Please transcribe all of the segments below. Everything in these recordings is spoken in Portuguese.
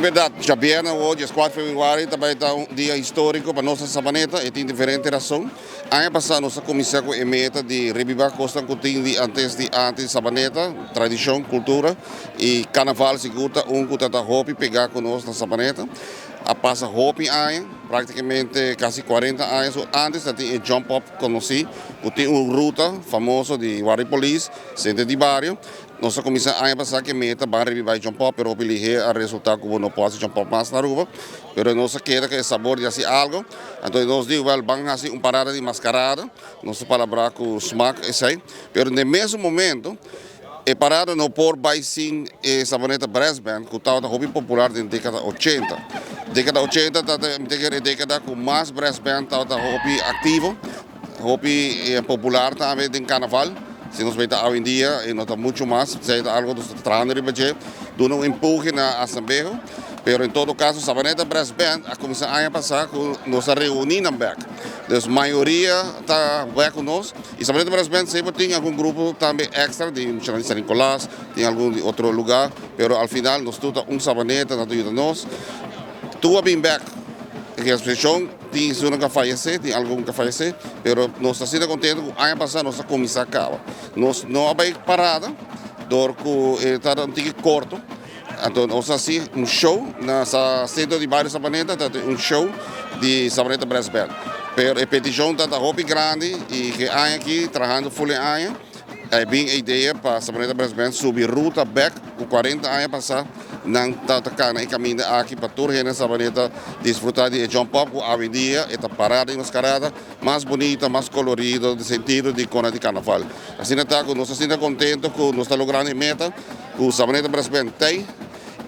É verdade, já vieram hoje, 4 de fevereiro, também está um dia histórico para nossa Sabaneta e tem diferente razão. Ano passado, nossa comissão com a meta de reviver a costa que tem antes de Sabaneta, tradição, cultura e carnaval, segura que está hopi pegar conosco na Sabaneta. A passa hopi ano, praticamente quase 40 anos antes, tem o Jump Up conheci, que tem uma ruta famosa de Guaripolis, centro de bairro. Nossa comissão ano passado que meta para reviver Jump Up, pero ele a resultado que não pode Jump Up mais na rua, pero nossa queda que é sabor de assim algo, então nós digo, vamos fazer parada de mascarada, nossa palavra com smack, esse aí, pero no mesmo momento, a parada não por baisin Sabaneta Brass Band, que estava hobby popular na década 80. Década 80 é a década com mais Brass Band estava hobby ativo, hobby popular também em carnaval. Se nós vemos hoje em dia, e não está muito mais, se é algo dos treinadores, dando um empurre na Assembleia. Pero em todo caso, Sabaneta Brass Band, a comissão ano passado, nós reunimos back. Então, a maioria está back conosco. E Sabaneta Brass Band sempre tem algum grupo também extra, de San Nicolás, tem algum outro lugar. Pero ao final, nós temos Sabaneta, nós ajuda nós. Tudo bem back. A expressão tem um que faleceu, tem algum que faleceu, mas nós estamos sendo contentes que o ano passado nossa comissão acaba. Nós não vamos parada, porque está um tique curto. Então, nós fazemos um show no centro de bairro Sabaneta, um show de Sabaneta Brass Band. Mas a petição está hobby grande e que há aqui, trabalhando full ano, é bem a ideia para Sabaneta Brass Band subir ruta back, com 40 anos passar, não está na caminho aqui para toda a Sabaneta desfrutar de Jump Up, com a avenida, esta parada e mascarada mais bonita, mais colorida, no sentido de cona de carnaval. Assim, nós estamos contentes que nós estamos logrando a meta, que o Sabaneta Brass Band tem.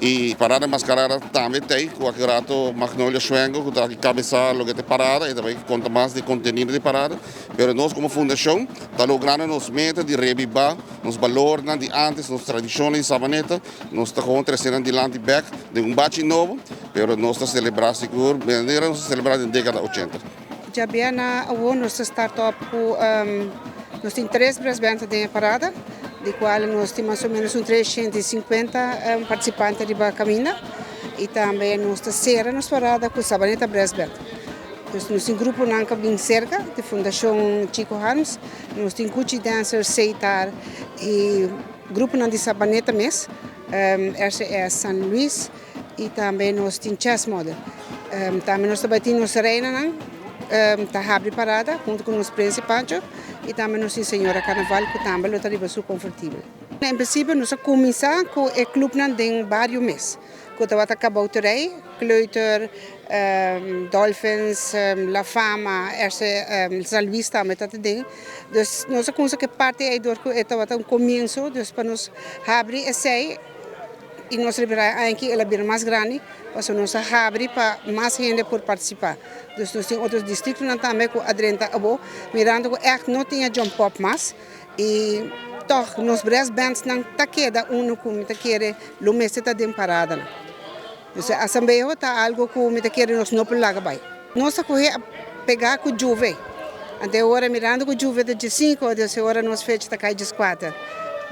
E parada mascarada também tem, com aquele rato Magnolia Schwengo, que está aqui cabeçar o que é parada, e também conta mais de conteúdo de parada. Mas nós, como fundação, estamos logrando nos metas de revivar, nos valores de antes, nas tradições de Sabaneta, nós estamos trazendo adiante back de bate novo, mas nós estamos celebrando, seguro, nós celebrando na década 80. Já bem na nossa startup, nós temos 3 brass bands de parada, de qual nós temos mais ou menos 350 participantes de caminho e também nós estamos parada com Sabaneta Brass Band. Nós temos um grupo nanca bem cerca, de Fundação Chico Harms, nós temos Cuchi Dancers, Seitar e grupo de Sabaneta mesmo, RCS San Luis e também nós temos Chess Model. Também nós temos Reina, está abre parada junto com os principais e também nossa senhora carnaval que também está super confortável. Em princípio nós começamos com o clube de vários meses, que está acabado o rei, Kleuter, Dolphins, La Fama, San Luis também está dentro. Então nós começamos que parte aí do que está um começo, então para nós abrir esse e nós liberamos aqui ela bem mais grande, para nós abrir para mais gente por participar. Então nós temos outros distritos também com a Drenta Abo, mirando que não tinha jump up mais e toch nos brass bands não tá queda como tá querer o mês está de parada. Então a assembleia tá algo que me tá querer nós não pulaga vai. Nós correr pegar com juve. Até agora mirando com juve de 5, até agora nós fecha tá cai de 4.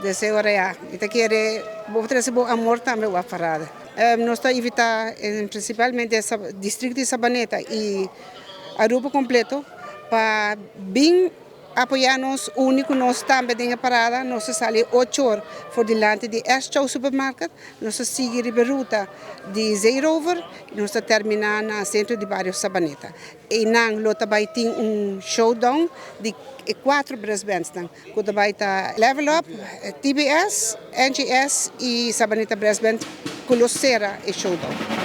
Dessa hora já, então querer vou trazer bom amor também a parada. Nós estamos evitar principalmente esse distrito de Sabaneta e a grupo completo para bem apoiar-nos único nós também tem a parada, nós saímos 8 horas por delante de este supermercado, nós seguimos a ruta de Zeerover e nós terminamos no centro de bairro Sabaneta. E nós também tem showdown de 4 brass bands, que também está Level Up, TBS, NGS e Sabaneta Brass Band, Colosseira e showdown.